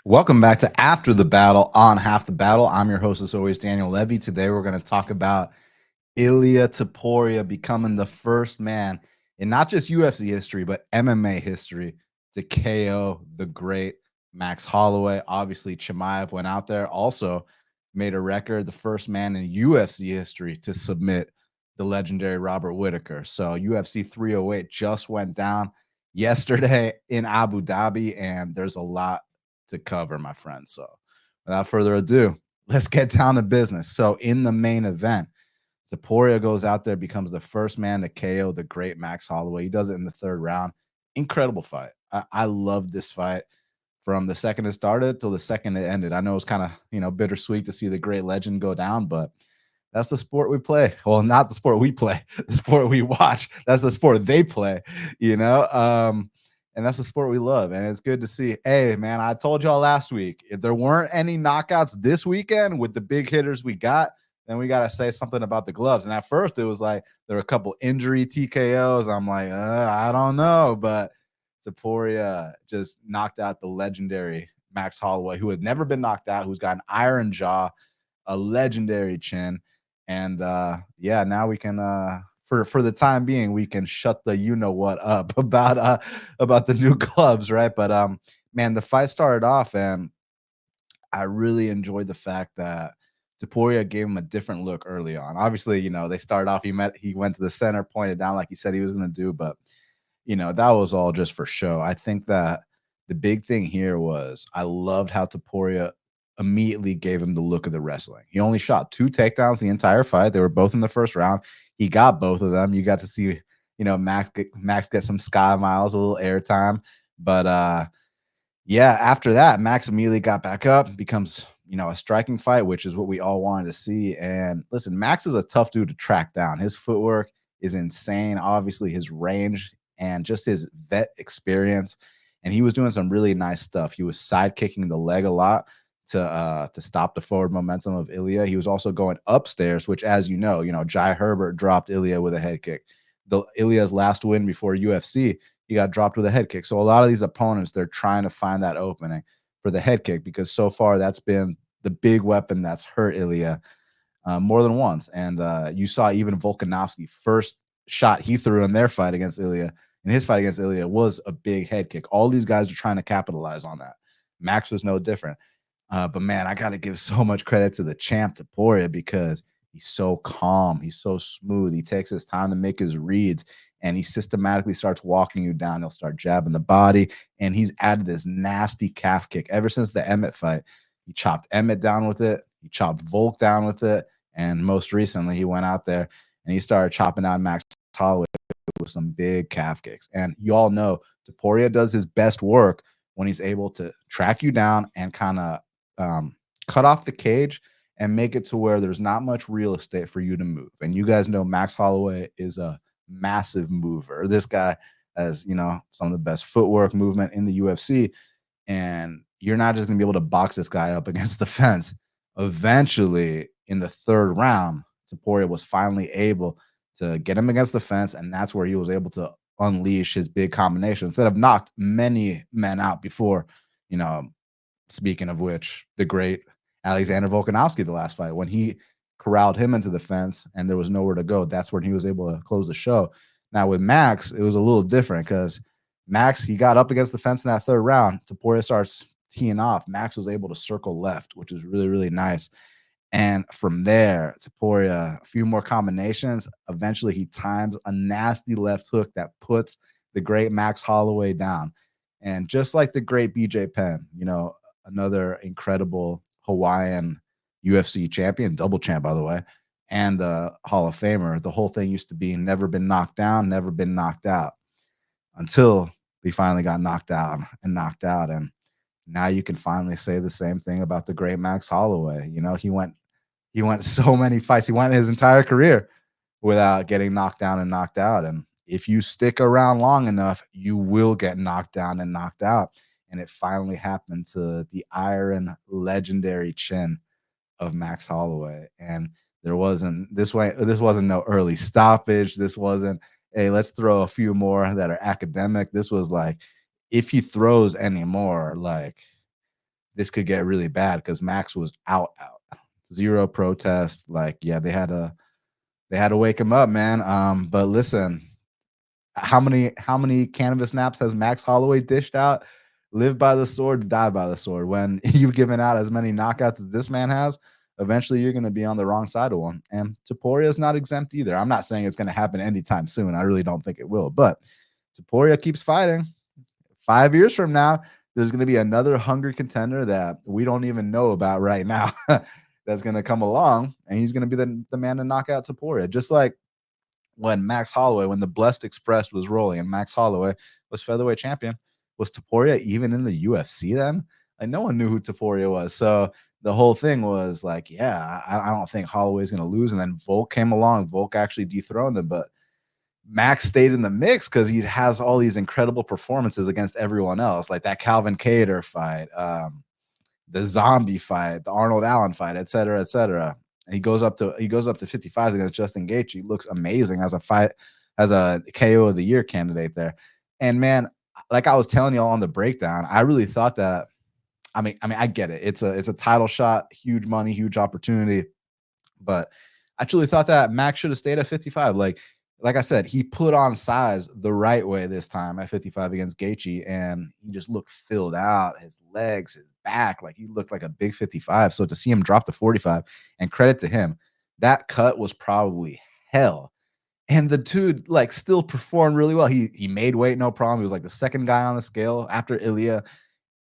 Welcome back to After the Battle on Half the Battle. I'm your host, as always, Daniel Levy. Today, we're going to talk about Ilia Topuria becoming the first man in not just UFC history, but MMA history to KO the great Max Holloway. Obviously, Chimaev went out there, also made a record, the first man in UFC history to submit the legendary Robert Whittaker. So UFC 308 just went down yesterday in Abu Dhabi, and there's a lot to cover, my friends. So without further ado, let's get down to business. So in the main event, Topuria goes out there, becomes the first man to KO the great Max Holloway. He does it in the third round. Incredible fight. I love this fight from the second it started till the second it ended. I know it's kind of, bittersweet to see the great legend go down, but that's the sport we play. Well, not the sport we play, the sport we watch. That's the sport they play, and that's the sport we love. And it's good to see. Hey, man, I told y'all last week, if there weren't any knockouts this weekend with the big hitters we got, then we got to say something about the gloves. And at first, it was like there were a couple injury TKOs. I'm like, I don't know. But Topuria just knocked out the legendary Max Holloway, who had never been knocked out, who's got an iron jaw, a legendary chin. And now we can for the time being, we can shut the you-know-what up about the new gloves, right? But man, the fight started off, and I really enjoyed the fact that Topuria gave him a different look early on. Obviously, they started off, he went to the center, pointed down like he said he was going to do, but that was all just for show. I think that the big thing here was I loved how Topuria immediately gave him the look of the wrestling. He only shot 2 takedowns the entire fight. They were both in the first round. He got both of them. You got to see, Max get some sky miles, a little airtime. But after that, Max immediately got back up, becomes, a striking fight, which is what we all wanted to see. And listen, Max is a tough dude to track down. His footwork is insane. Obviously, his range and just his vet experience. And he was doing some really nice stuff. He was side kicking the leg a lot to stop the forward momentum of Ilia. He was also going upstairs, which, as you know, Jai Herbert dropped Ilia with a head kick. Ilia's last win before UFC, he got dropped with a head kick. So a lot of these opponents, they're trying to find that opening for the head kick, because so far that's been the big weapon that's hurt Ilia more than once. And you saw even Volkanovski, first shot he threw in their fight against Ilia, in his fight against Ilia, was a big head kick. All these guys are trying to capitalize on that. Max was no different. But man, I got to give so much credit to the champ, Topuria, because he's so calm. He's so smooth. He takes his time to make his reads, and he systematically starts walking you down. He'll start jabbing the body, and he's added this nasty calf kick. Ever since the Emmett fight, he chopped Emmett down with it. He chopped Volk down with it. And most recently, he went out there and he started chopping down Max Holloway with some big calf kicks. And you all know Topuria does his best work when he's able to track you down and kind of cut off the cage and make it to where there's not much real estate for you to move. And you guys know Max Holloway is a massive mover. This guy has, some of the best footwork, movement in the UFC. And you're not just going to be able to box this guy up against the fence. Eventually, in the third round, Topuria was finally able to get him against the fence, and that's where he was able to unleash his big combinations that have knocked many men out before. Speaking of which, the great Alexander Volkanovski, the last fight, when he corralled him into the fence and there was nowhere to go, that's when he was able to close the show. Now with Max, it was a little different, because Max, he got up against the fence in that third round. Topuria starts teeing off. Max was able to circle left, which is really, really nice. And from there, Topuria, a few more combinations. Eventually, he times a nasty left hook that puts the great Max Holloway down. And just like the great BJ Penn, another incredible Hawaiian UFC champion, double champ, by the way, and Hall of Famer, the whole thing used to be never been knocked down, never been knocked out, until he finally got knocked out. And now you can finally say the same thing about the great Max Holloway. He went so many fights. He went his entire career without getting knocked down and knocked out. And if you stick around long enough, you will get knocked down and knocked out. And it finally happened to the iron legendary chin of Max Holloway. And this wasn't no early stoppage. This wasn't, hey, let's throw a few more that are academic. This was like, if he throws any more, like, this could get really bad because Max was out, zero protest. Like, yeah, they had to wake him up, man. But listen, how many cannabis naps has Max Holloway dished out? Live by the sword, die by the sword. When you've given out as many knockouts as this man has, eventually you're going to be on the wrong side of one. And Topuria is not exempt either. I'm not saying it's going to happen anytime soon. I really don't think it will. But Topuria keeps fighting. 5 years from now, there's going to be another hungry contender that we don't even know about right now that's going to come along, and he's going to be the man to knock out Topuria. Just like when Max Holloway, when the Blessed Express was rolling and Max Holloway was featherweight champion, was Topuria even in the UFC then? Like, no one knew who Topuria was. So the whole thing was like, yeah, I don't think Holloway's going to lose. And then Volk came along. Volk actually dethroned him, but Max stayed in the mix because he has all these incredible performances against everyone else, like that Calvin Kattar fight, the zombie fight, the Arnold Allen fight, et cetera, et cetera. He goes up to 55s against Justin Gaethje. He looks amazing as a KO of the year candidate there. And man, like I was telling y'all on the breakdown, I really thought that. I mean, I get it. It's a title shot, huge money, huge opportunity, but I truly thought that Max should have stayed at 55. Like I said, he put on size the right way this time at 55 against Gaethje, and he just looked filled out. His legs, his back, like he looked like a big 55. So to see him drop to 45, and credit to him, that cut was probably hell. And the dude like still performed really well. He made weight, no problem. He was like the second guy on the scale after Ilia,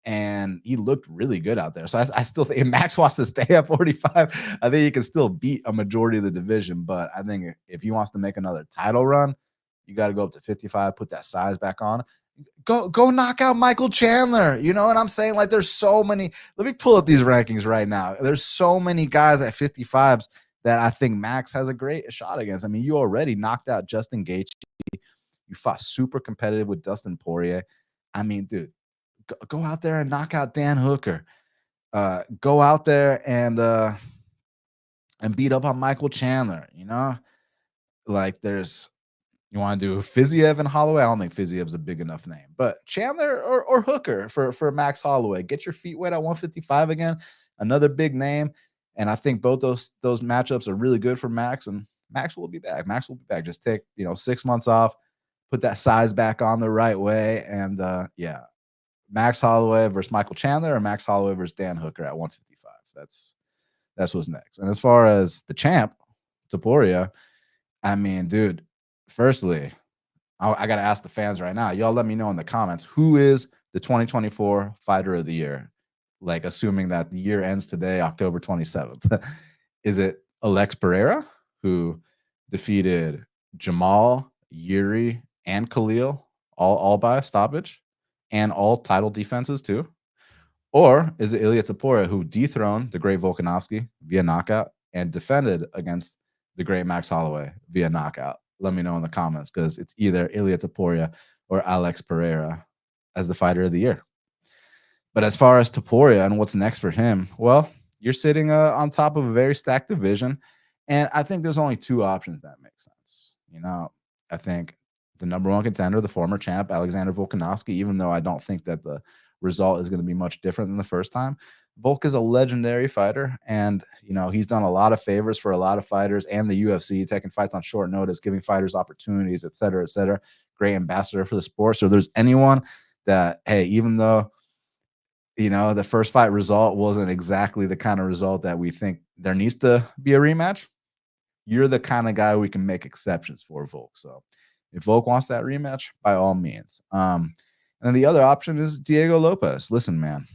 and he looked really good out there. So I still think if Max wants to stay at 45, I think he can still beat a majority of the division. But I think if he wants to make another title run, you got to go up to 55, put that size back on. Go knock out Michael Chandler. You know what I'm saying? Like, there's so many. Let me pull up these rankings right now. There's so many guys at 55s that I think Max has a great shot against. I mean, you already knocked out Justin Gaethje. You fought super competitive with Dustin Poirier. I mean, dude, go out there and knock out Dan Hooker. Go out there and beat up on Michael Chandler. You know, like you want to do Fiziev and Holloway. I don't think Fiziev's a big enough name, but Chandler or Hooker for Max Holloway. Get your feet wet at 155 again. Another big name, and I think both those matchups are really good for Max. And Max will be back. Max will be back. Just take 6 months off, put that size back on the right way, and yeah. Max Holloway versus Michael Chandler, or Max Holloway versus Dan Hooker at 155. That's what's next. And as far as the champ, Topuria, I mean, dude, firstly, I got to ask the fans right now. Y'all let me know in the comments, who is the 2024 Fighter of the Year? Like, assuming that the year ends today, October 27th. Is it Alex Pereira, who defeated Jamal, Yuri, and Khalil all by stoppage? And all title defenses too? Or is it Ilia Topuria, who dethroned the great Volkanovski via knockout and defended against the great Max Holloway via knockout? Let me know in the comments, because it's either Ilia Topuria or Alex Pereira as the Fighter of the Year. But as far as Topuria and what's next for him, well, you're sitting on top of a very stacked division, and I think there's only two options that make sense. I think the number one contender, the former champ, Alexander Volkanovski, even though I don't think that the result is going to be much different than the first time. Volk is a legendary fighter, and he's done a lot of favors for a lot of fighters and the UFC, taking fights on short notice, giving fighters opportunities, et cetera, et cetera. Great ambassador for the sport. So if there's anyone that, hey, even though the first fight result wasn't exactly the kind of result that we think there needs to be a rematch, you're the kind of guy we can make exceptions for, Volk. So if Volk wants that rematch, by all means. And then the other option is Diego Lopez. Listen, man,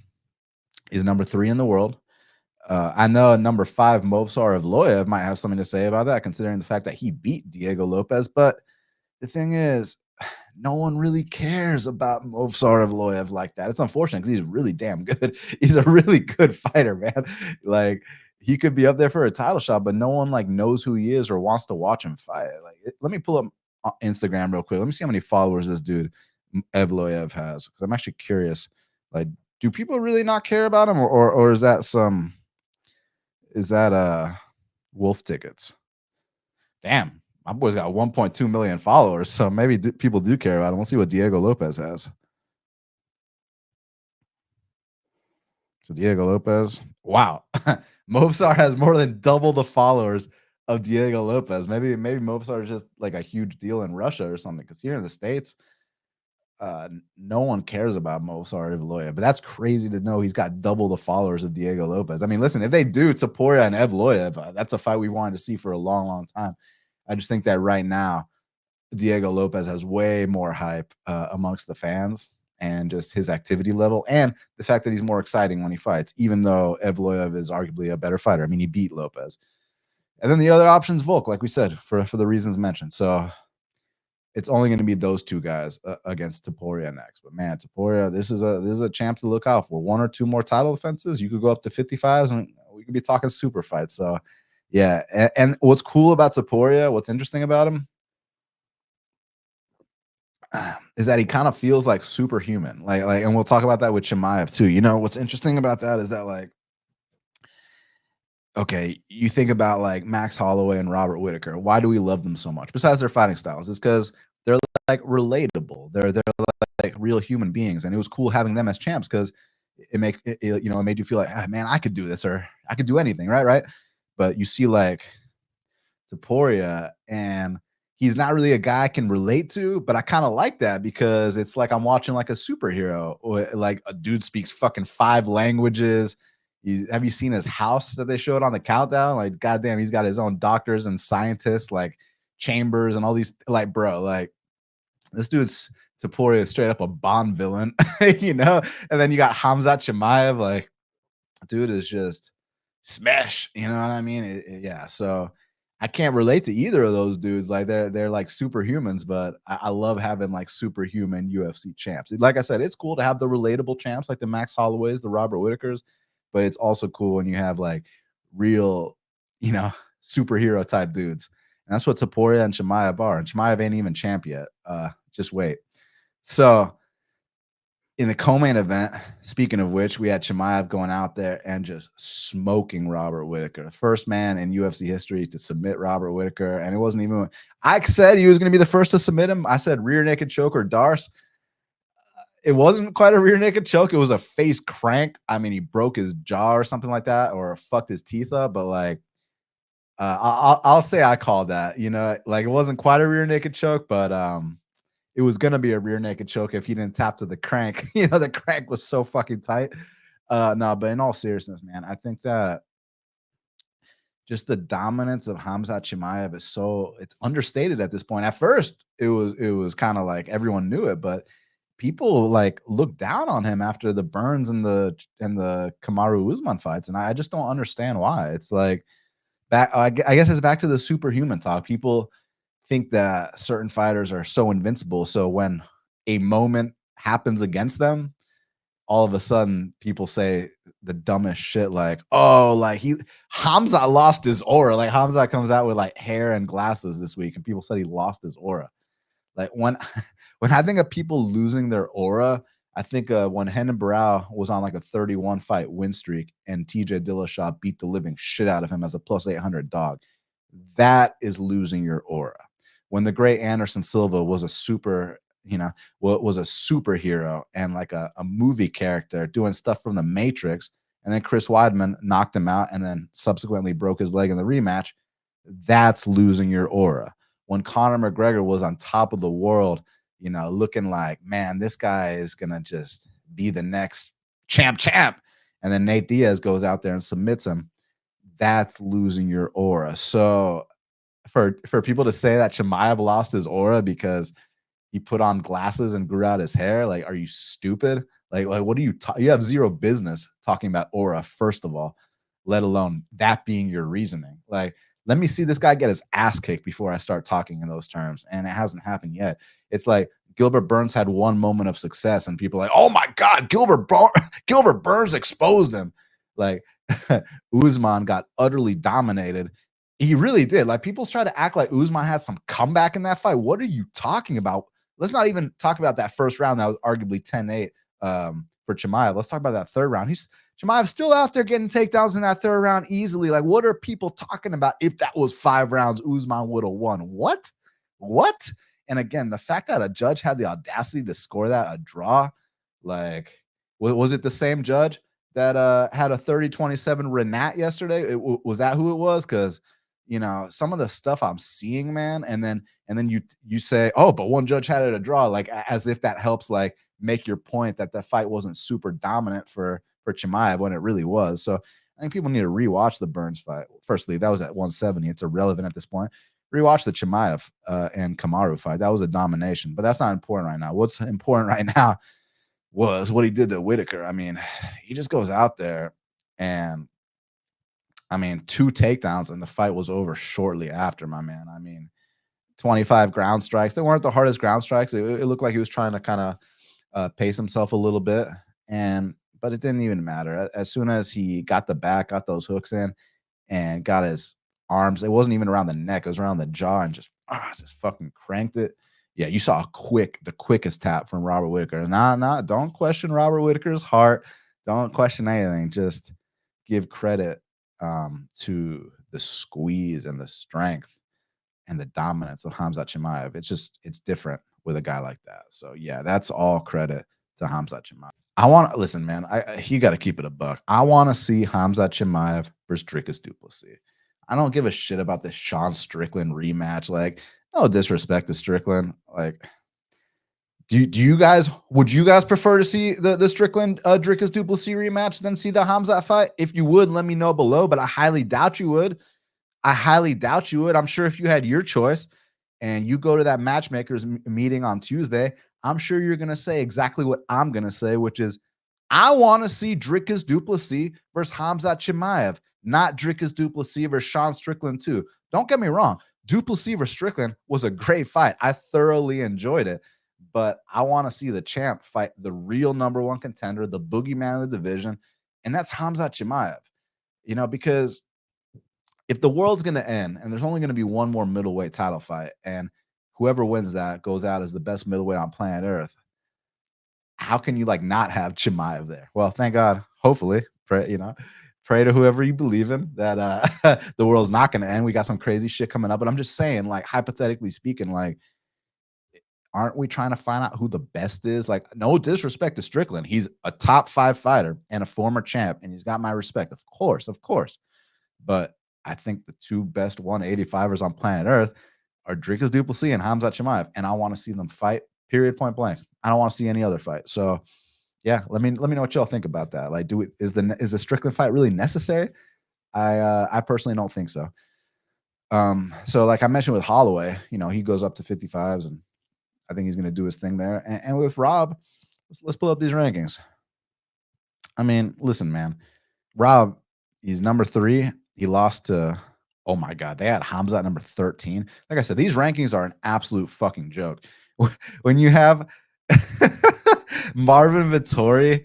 he's number 3 in the world. I know number 5, Movsar Evloev, might have something to say about that, considering the fact that he beat Diego Lopez. But the thing is, no one really cares about Movsar Evloev like that. It's unfortunate because he's really damn good. He's a really good fighter, man. Like, he could be up there for a title shot, but no one knows who he is or wants to watch him fight. Let me pull up Instagram real quick. Let me see how many followers this dude Evloev has, because I'm actually curious. Like, do people really not care about him, or is that wolf tickets? Damn, my boy's got 1.2 million followers, so maybe people do care about him. Let's see what Diego Lopez has. So Diego Lopez. Wow. Movsar has more than double the followers of Diego Lopez. Maybe Movsar is just like a huge deal in Russia or something. Because here in the States, no one cares about Movsar Evloev. But that's crazy to know he's got double the followers of Diego Lopez. I mean, listen, if they do Topuria and Evloev, that's a fight we wanted to see for a long, long time. I just think that right now, Diego Lopez has way more hype amongst the fans and just his activity level and the fact that he's more exciting when he fights, even though Evloev is arguably a better fighter. I mean, he beat Lopez. And then the other option's Volk, like we said, for the reasons mentioned. So it's only going to be those two guys against Topuria next. But man, Topuria, this is a champ to look out for. One or two more title defenses, you could go up to 55s, and we could be talking super fights. So yeah, and what's cool about Topuria, what's interesting about him, is that he kind of feels like superhuman. Like, and we'll talk about that with Chimaev too. You know, what's interesting about that is that, like, okay, you think about like Max Holloway and Robert Whittaker. Why do we love them so much? Besides their fighting styles, it's because they're like relatable. They're like real human beings, and it was cool having them as champs because it made you feel like, ah, man, I could do this, or I could do anything, right? But you see like Topuria, and he's not really a guy I can relate to, but I kind of like that because it's like I'm watching like a superhero, or like a dude speaks fucking 5 languages. Have you seen his house that they showed on the countdown? Like, goddamn, he's got his own doctors and scientists, like chambers and all these. Like, bro, like this dude's Topuria is straight up a Bond villain, you know. And then you got Khamzat Chimaev, like, dude is just smash. You know what I mean? Yeah. So I can't relate to either of those dudes. Like they're like superhumans, but I love having like superhuman UFC champs. Like I said, it's cool to have the relatable champs like the Max Holloways, the Robert Whitakers, but it's also cool when you have like real, you know, superhero type dudes. And that's what Topuria and Chimaev are. And Chimaev ain't even champ yet. Just wait. So in the co-main event, speaking of which, we had Chimaev going out there and just smoking Robert Whittaker. The first man in UFC history to submit Robert Whittaker. And it wasn't even, I said he was going to be the first to submit him. I said rear naked choke or Darce. It wasn't quite a rear naked choke. It was a face crank. I mean, he broke his jaw or something like that, or fucked his teeth up. But like, I'll say I called that, you know, like it wasn't quite a rear naked choke, but it was gonna be a rear naked choke if he didn't tap to the crank. You know, the crank was so fucking tight. No, but in all seriousness, man, I think that just the dominance of Khamzat Chimaev is it's understated at this point. At first, it was kind of like everyone knew it, but people like look down on him after the Burns and the Kamaru Usman fights, and I just don't understand why. It's like I guess it's back to the superhuman talk. People think that certain fighters are so invincible, so when a moment happens against them, all of a sudden people say the dumbest shit like, oh, like Khamzat lost his aura. Like Khamzat comes out with like hair and glasses this week, and people said he lost his aura. Like when I think of people losing their aura, I think when Renan Barão was on like a 31 fight win streak and TJ Dillashaw beat the living shit out of him as a plus 800 dog. That is losing your aura. When the great Anderson Silva was a was a superhero and like a movie character doing stuff from the Matrix, and then Chris Weidman knocked him out and then subsequently broke his leg in the rematch, that's losing your aura. When Conor McGregor was on top of the world, you know, looking like, man, this guy is gonna just be the next champ, and then Nate Diaz goes out there and submits him, that's losing your aura. So for people to say that Chimaev lost his aura because he put on glasses and grew out his hair, like, are you stupid? Like what are you you have zero business talking about aura, first of all, let alone that being your reasoning. Like, let me see this guy get his ass kicked before I start talking in those terms, and it hasn't happened yet. It's like Gilbert Burns had one moment of success and people are like, oh my god, Gilbert Burns exposed him. Like Usman got utterly dominated. He really did. Like, people try to act like Usman had some comeback in that fight. What are you talking about? Let's not even talk about that first round that was arguably 10-8 for Chimaev. Let's talk about that third round. Chimaev's still out there getting takedowns in that third round easily. Like, what are people talking about? If that was 5 rounds, Usman would have won. What? And again, the fact that a judge had the audacity to score that a draw, like, was it the same judge that had a 30-27 Renat yesterday? Was that who it was? Because some of the stuff I'm seeing, man, and then you say, oh, but one judge had it a draw, like as if that helps like make your point that the fight wasn't super dominant for Chimaev when it really was. So I think people need to rewatch the Burns fight. Firstly, that was at 170. It's irrelevant at this point. Rewatch the Chimaev and Kamaru fight. That was a domination, but that's not important right now. What's important right now was what he did to Whittaker. I mean, he just goes out there and, I mean, 2 takedowns and the fight was over shortly after, my man. I mean, 25 ground strikes. They weren't the hardest ground strikes. It looked like he was trying to kind of pace himself a little bit, but it didn't even matter. As soon as he got the back, got those hooks in, and got his arms, it wasn't even around the neck, it was around the jaw, and just fucking cranked it. Yeah, you saw the quickest tap from Robert Whittaker. Don't question Robert Whittaker's heart. Don't question anything. Just give credit to the squeeze and the strength and the dominance of Khamzat Chimaev. It's different with a guy like that. So yeah, that's all credit to Khamzat Chimaev. I want to listen, man. You got to keep it a buck. I want to see Khamzat Chimaev versus Dricus du Plessis. I don't give a shit about this Sean Strickland rematch. Like, no disrespect to Strickland. Like, would you guys prefer to see the Strickland Dricus du Plessis rematch than see the Khamzat fight? If you would, let me know below, but I highly doubt you would. I'm sure if you had your choice and you go to that matchmakers meeting on Tuesday, I'm sure you're going to say exactly what I'm going to say, which is, I want to see Dricus du Plessis versus Khamzat Chimaev, not Dricus du Plessis versus Sean Strickland too. Don't get me wrong. Du Plessis versus Strickland was a great fight. I thoroughly enjoyed it, but I want to see the champ fight the real #1 contender, the boogeyman of the division, and that's Khamzat Chimaev. Because if the world's going to end and there's only going to be one more middleweight title fight, and whoever wins that goes out as the best middleweight on planet Earth, how can you like not have Chimaev there? Well, thank God. Hopefully, pray to whoever you believe in that the world's not going to end. We got some crazy shit coming up, but I'm just saying, like, hypothetically speaking, like, aren't we trying to find out who the best is? Like, no disrespect to Strickland. He's a top 5 fighter and a former champ, and he's got my respect. Of course. But I think the 2 best 185ers on planet Earth are Dricus du Plessis and Khamzat Chimaev, and I want to see them fight, period, point blank. I don't want to see any other fight. So, yeah, let me know what y'all think about that. Like, is the Strickland fight really necessary? I personally don't think so. So like I mentioned with Holloway, he goes up to 55s, and I think he's going to do his thing there. And with Rob, let's pull up these rankings. I mean, listen, man, Rob, he's number 3. He lost to, oh my God, they had Khamzat number 13. Like I said, these rankings are an absolute fucking joke. When you have Marvin Vettori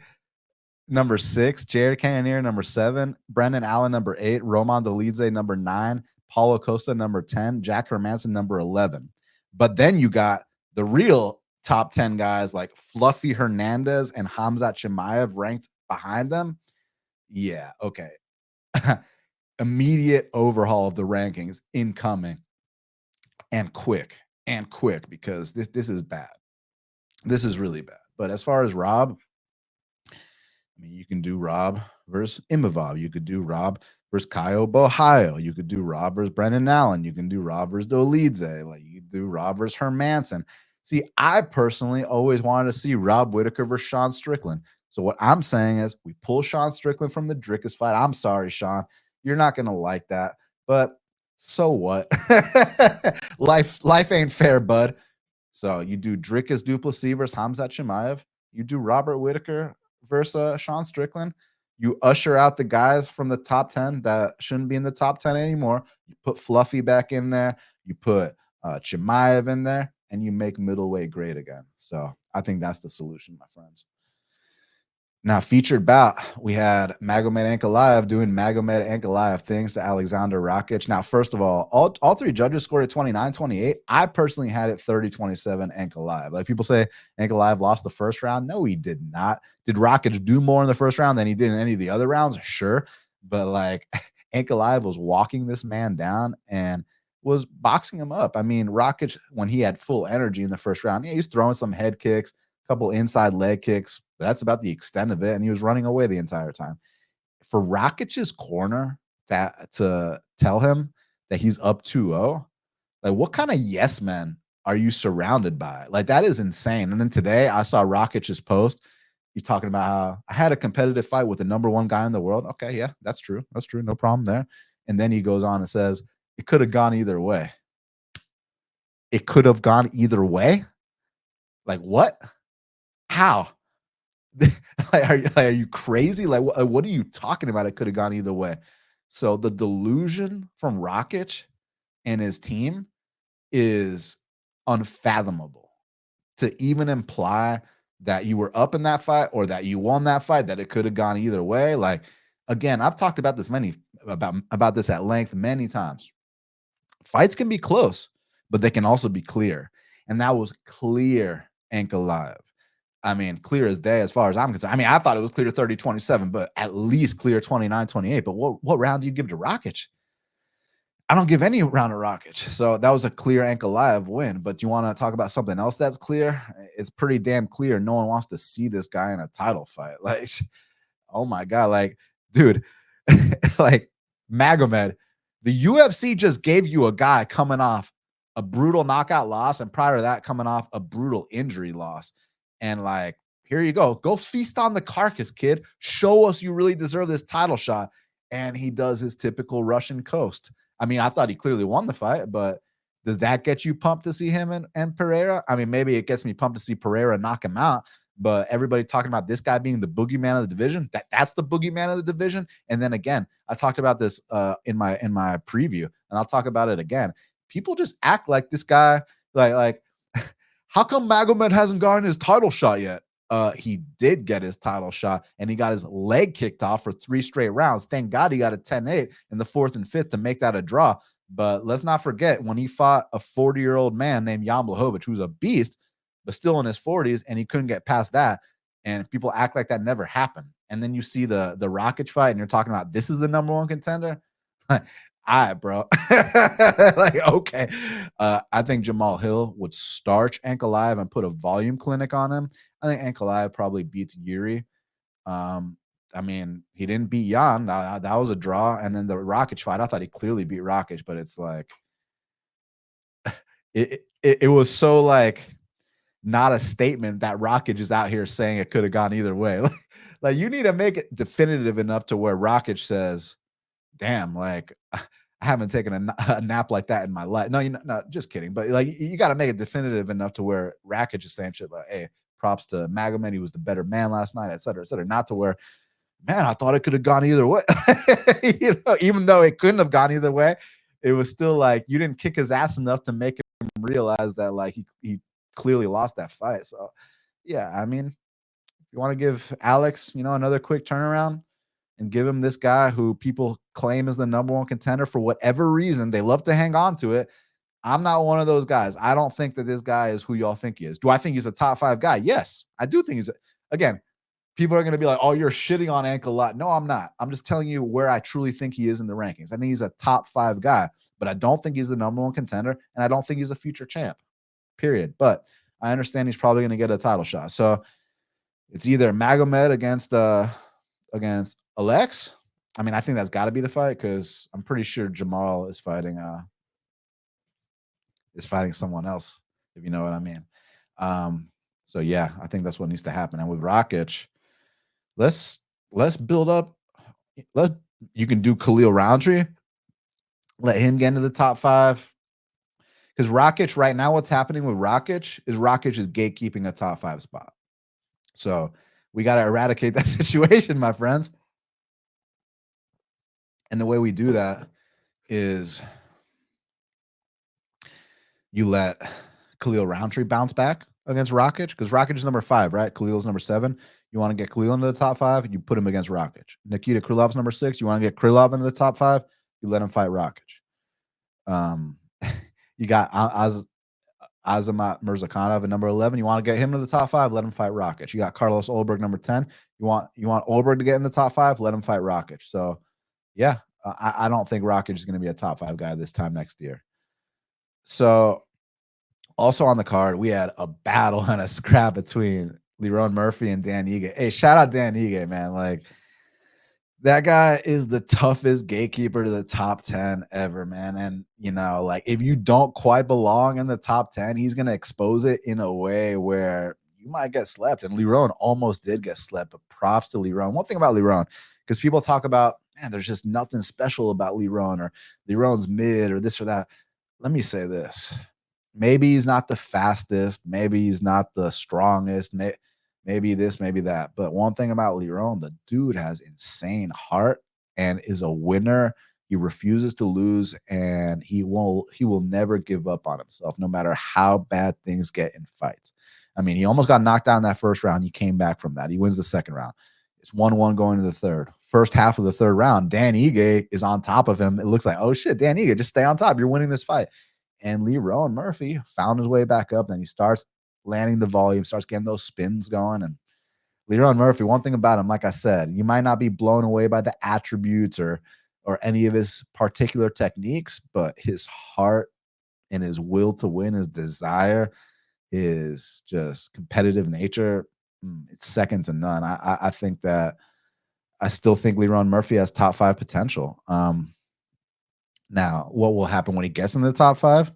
number 6, Jared Cannonier number 7, Brendan Allen number 8, Roman Dolidze number 9, Paulo Costa number 10, Jack Hermanson number 11. But then you got the real top 10 guys like Fluffy Hernandez and Khamzat Chimaev ranked behind them. Yeah, okay. Immediate overhaul of the rankings incoming, and quick because this is bad. This is really bad. But as far as Rob, I mean, you can do Rob versus Imavov. You could do Rob versus Caio Borralho. You could do Rob versus Brendan Allen. You can do Rob versus Dolidze. Like, you could do Rob versus Hermanson. See, I personally always wanted to see Rob Whittaker versus Sean Strickland. So what I'm saying is we pull Sean Strickland from the Dricus fight. I'm sorry, Sean. You're not going to like that. But so what? Life ain't fair, bud. So you do Dricus du Plessis versus Khamzat Chimaev. You do Robert Whittaker versus Sean Strickland. You usher out the guys from the top 10 that shouldn't be in the top 10 anymore. You put Fluffy back in there. You put Chimaev in there, and you make middleweight great again. So I think that's the solution, my friends. Now, featured bout, we had Magomed Ankalaev doing Magomed Ankalaev things to Alexander Rakic. Now, first of all 3 judges scored at 29-28. I personally had it 30-27 Ankalaev. Like, people say Ankalaev lost the first round. No, he did not. Did Rakic do more in the first round than he did in any of the other rounds? Sure. But, like, Ankalaev was walking this man down and was boxing him up. I mean, Rakic, when he had full energy in the first round, he's throwing some head kicks, a couple inside leg kicks, But that's about the extent of it, and he was running away the entire time. For Rakic's corner to tell him that he's up 2-0, like, what kind of yes men are you surrounded by? Like, that is insane. And then today I saw Rakic's post. He's talking about how I had a competitive fight with the #1 guy in the world. Okay, yeah, that's true. That's true. No problem there. And then he goes on and says, it could have gone either way. It could have gone either way? Like, what? How? Like, are you crazy? Like, what are you talking about? It could have gone either way. So the delusion from Rakic and his team is unfathomable. To even imply that you were up in that fight or that you won that fight, that it could have gone either way. Like, again, I've talked about this about this at length many times. Fights can be close, but they can also be clear. And that was clear Ankalaev. I mean, clear as day as far as I'm concerned. I mean, I thought it was clear 30-27, but at least clear 29-28. But what round do you give to Rakic? I don't give any round to Rakic. So that was a clear Ankalaev win. But you want to talk about something else that's clear? It's pretty damn clear. No one wants to see this guy in a title fight. Like, oh my God. Like, dude, like Magomedov, the UFC just gave you a guy coming off a brutal knockout loss, and prior to that, coming off a brutal injury loss. And like, here you go. Go feast on the carcass, kid. Show us you really deserve this title shot. And he does his typical Russian coast. I mean, I thought he clearly won the fight, but does that get you pumped to see him and Pereira? I mean, maybe it gets me pumped to see Pereira knock him out, but everybody talking about this guy being the boogeyman of the division, that's the boogeyman of the division. And then again, I talked about this in my preview, and I'll talk about it again. People just act like this guy, like how come Magomedov hasn't gotten his title shot yet? He did get his title shot, and he got his leg kicked off for 3 straight rounds. Thank God he got a 10-8 in the 4th and 5th to make that a draw. But let's not forget when he fought a 40-year-old man named Jan Blachowicz, who's a beast, but still in his 40s, and he couldn't get past that. And people act like that never happened. And then you see the Rakic fight, and you're talking about this is the #1 contender. All right, bro. Like, okay. I think Jamal Hill would starch Ankalaev and put a volume clinic on him. I think Ankalaev probably beats Yuri. I mean, he didn't beat Jan. That was a draw. And then the Rakic fight, I thought he clearly beat Rakic, but it's like it was so like not a statement that Rakic is out here saying it could have gone either way. Like you need to make it definitive enough to where Rakic says, damn, like I haven't taken a nap like that in my life. No, no, just kidding. But like you got to make it definitive enough to where Rakic is saying shit like, hey, props to Magomedov, he was the better man last night, et cetera, et cetera. Not to where, man, I thought it could have gone either way. You know, even though it couldn't have gone either way, it was still like you didn't kick his ass enough to make him realize that like he clearly lost that fight. So yeah, I mean, if you want to give Alex, you know, another quick turnaround and give him this guy who people claim is the #1 contender for whatever reason, they love to hang on to it. I'm not one of those guys. I don't think that this guy is who y'all think he is. Do I think he's a top 5 guy? Yes, I do think again, people are going to be like, oh, you're shitting on Ankle a lot. No, I'm not. I'm just telling you where I truly think he is in the rankings. I think he's a top 5 guy, but I don't think he's the #1 contender, and I don't think he's a future champ, period. But I understand he's probably going to get a title shot. So it's either Magomedov against Alex. I mean, I think that's got to be the fight because I'm pretty sure Jamal is fighting someone else, if you know what I mean. So yeah, I think that's what needs to happen. And with Rakic, let's build up. You can do Khalil Roundtree, let him get into the top 5. Because Rakic right now, what's happening with Rakic is gatekeeping a top 5 spot. So we got to eradicate that situation, my friends. And the way we do that is you let Khalil Roundtree bounce back against Rakic, because Rakic is number 5, right? Khalil's number 7. You want to get Khalil into the top 5, you put him against Rakic. Nikita Krylov's number 6. You want to get Krylov into the top 5, you let him fight Rakic. You got Azamat Mirzakhanov at number 11. You want to get him to the top 5, let him fight Rakic. You got Carlos Ulberg number 10. You want Ulberg to get in the top 5, let him fight Rakic. So yeah, I don't think Rakic is going to be a top 5 guy this time next year. So also on the card, we had a battle and a scrap between Lerone Murphy and Dan Ige. Hey, shout out Dan Ige, man. Like, that guy is the toughest gatekeeper to the top 10 ever, man. And, you know, like, if you don't quite belong in the top 10, he's going to expose it in a way where you might get slept. And Lerone almost did get slept, but props to Lerone. One thing about Lerone, because people talk about, man, there's just nothing special about Lerone, or Lerone's mid, or this or that. Let me say this. Maybe he's not the fastest. Maybe he's not the strongest. Maybe this, maybe that. But one thing about Lerone, the dude has insane heart and is a winner. He refuses to lose, and he will never give up on himself, no matter how bad things get in fights. I mean, he almost got knocked down in that first round. He came back from that. He wins the second round. It's 1-1 going to the third. First half of the third round, Dan Ige is on top of him. It looks like, oh shit, Dan Ige, just stay on top. You're winning this fight. And Lerone Murphy found his way back up. Then he starts landing the volume, starts getting those spins going. And Lerone Murphy, one thing about him, like I said, you might not be blown away by the attributes or any of his particular techniques, but his heart and his will to win, his desire, his just competitive nature, it's second to none. I think that I still think Lerone Murphy has top 5 potential. Now, what will happen when he gets in the top 5?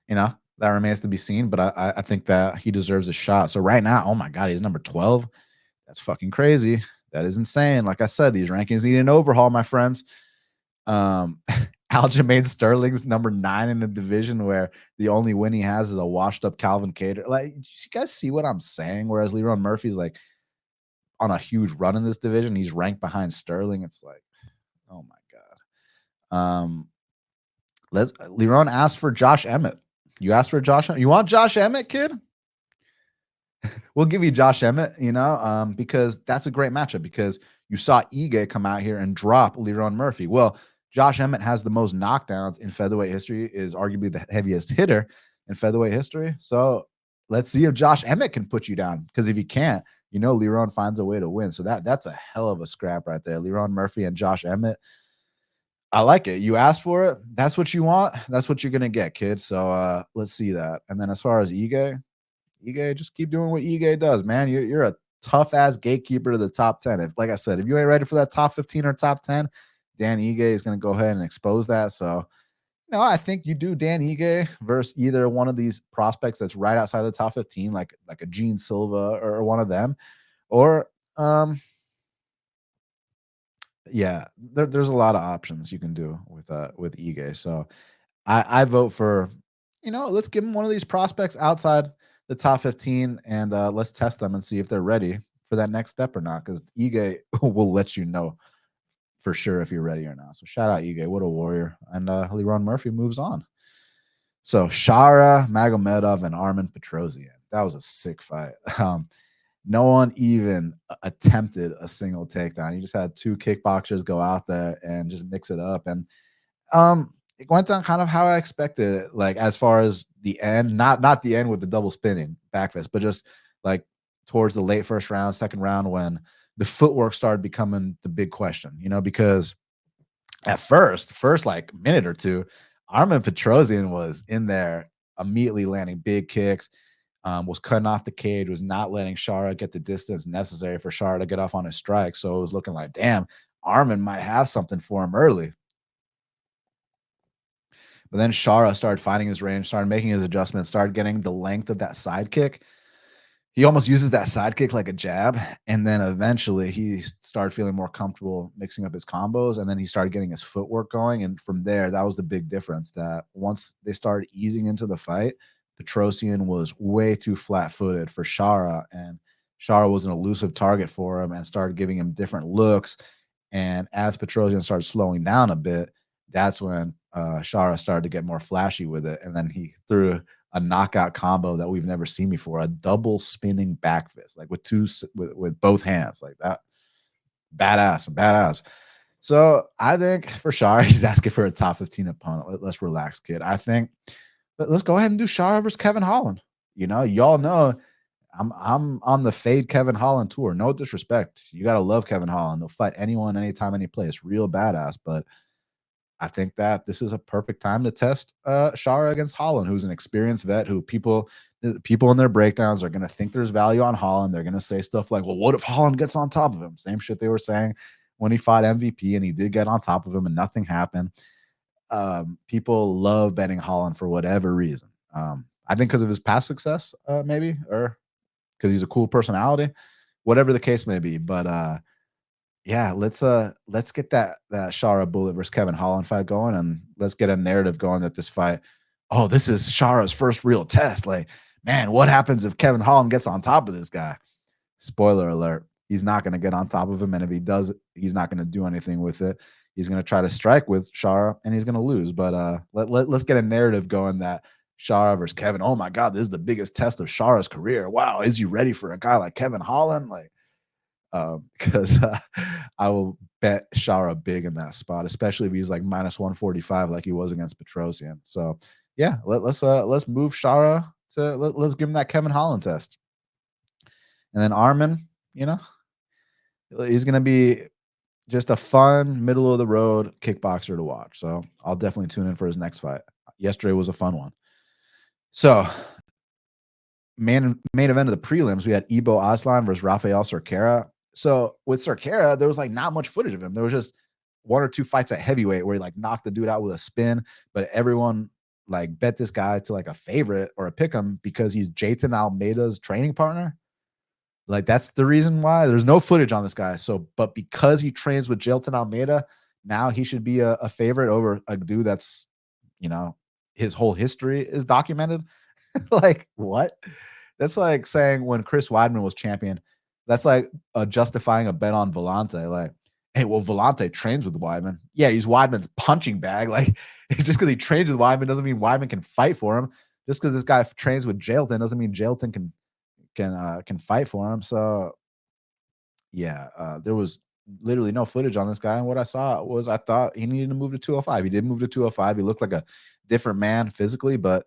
You know, that remains to be seen, but I think that he deserves a shot. So right now, oh my God, he's number 12. That's fucking crazy. That is insane. Like I said, these rankings need an overhaul, my friends. Aljamain Sterling's number 9 in the division, where the only win he has is a washed up Calvin Kattar. Like, you guys see what I'm saying? Whereas Lerone Murphy's like on a huge run in this division. He's ranked behind Sterling. It's like, oh my God. Lerone asked for Josh Emmett. You asked for Josh. You want Josh Emmett, kid? We'll give you Josh Emmett, you know, because that's a great matchup, because you saw Ige come out here and drop Lerone Murphy. Well, Josh Emmett has the most knockdowns in featherweight history, is arguably the heaviest hitter in featherweight history. So let's see if Josh Emmett can put you down, because if he can't, you know, Lerone finds a way to win. So that's a hell of a scrap right there. Lerone Murphy and Josh Emmett. I like it. You asked for it. That's what you want. That's what you're going to get, kid. So let's see that. And then as far as Ige, just keep doing what Ige does, man. You're a tough ass gatekeeper to the top 10. If, like I said, if you ain't ready for that top 15 or top 10, Dan Ige is going to go ahead and expose that. So, you know, I think you do Dan Ige versus either one of these prospects that's right outside the top 15, like a Gene Silva or one of them, or yeah, there's a lot of options you can do with Ige. So I vote for, you know, let's give him one of these prospects outside the top 15, and let's test them and see if they're ready for that next step or not, because Ige will let you know for sure if you're ready or not. So shout out Ige, what a warrior. And Lerone Murphy moves on. So Shara Magomedov and Armen Petrosyan. That was a sick fight. No one even attempted a single takedown. You just had 2 kickboxers go out there and just mix it up. And it went down kind of how I expected it, like as far as the end, not the end with the double spinning back fist, but just like towards the late first round, second round, when the footwork started becoming the big question, you know, because at first like minute or two, Armen Petrosyan was in there immediately landing big kicks, was cutting off the cage, was not letting Shara get the distance necessary for Shara to get off on his strike. So it was looking like, damn, Armen might have something for him early. But then Shara started finding his range, started making his adjustments, started getting the length of that side kick. He almost uses that side kick like a jab. And then eventually he started feeling more comfortable mixing up his combos. And then he started getting his footwork going. And from there, that was the big difference, that once they started easing into the fight, Petrosyan was way too flat-footed for Shara, and Shara was an elusive target for him and started giving him different looks. And as Petrosyan started slowing down a bit, that's when Shara started to get more flashy with it. And then he threw a knockout combo that we've never seen before, a double spinning back fist, like with both hands, like that. Badass. So I think for Shara, he's asking for a top 15 opponent. Let's relax, kid. I think let's go ahead and do Shara versus Kevin Holland. You know, y'all know I'm on the fade Kevin Holland tour. No disrespect. You got to love Kevin Holland. He'll fight anyone, anytime, any place. Real badass. But I think that this is a perfect time to test Shara against Holland, who's an experienced vet, who people in their breakdowns are going to think there's value on Holland. They're going to say stuff like, well, what if Holland gets on top of him? Same shit they were saying when he fought MVP, and he did get on top of him and nothing happened. People love betting Holland for whatever reason. I think because of his past success, maybe, or because he's a cool personality, whatever the case may be. But yeah, let's get that Shara Bullet versus Kevin Holland fight going, and let's get a narrative going that this fight, oh, this is Shara's first real test. Like, man, what happens if Kevin Holland gets on top of this guy? Spoiler alert, he's not going to get on top of him, and if he does, he's not going to do anything with it. He's going to try to strike with Shara, and he's going to lose. But let's get a narrative going that Shara versus Kevin. Oh my God, this is the biggest test of Shara's career. Wow, is he ready for a guy like Kevin Holland? Like, because I will bet Shara big in that spot, especially if he's like minus 145 like he was against Petrosyan. So yeah, let's move Shara to let's give him that Kevin Holland test. And then Arman, he's gonna be just a fun middle of the road kickboxer to watch. So I'll definitely tune in for his next fight. Yesterday was a fun one. So main event of the prelims, we had Ibo Aslan versus Rafael Cerquera. So with Cerquera, there was like not much footage of him. There was just one or two fights at heavyweight where he like knocked the dude out with a spin, but everyone like bet this guy to like a favorite or a pick him because he's Jayton Almeida's training partner. Like, that's the reason why there's no footage on this guy. So, but because he trains with Jayton Almeida, now he should be a favorite over a dude that's, his whole history is documented. Like, what? That's like saying when Chris Weidman was champion, that's like justifying a bet on Vellante. Like, hey, well, Vellante trains with Weidman. Yeah, he's Weidman's punching bag. Like, just because he trains with Weidman doesn't mean Weidman can fight for him. Just because this guy trains with Jayton doesn't mean Jayton can fight for him. So yeah, there was literally no footage on this guy, and what I saw was I thought he needed to move to 205. He did move to 205. He looked like a different man physically, but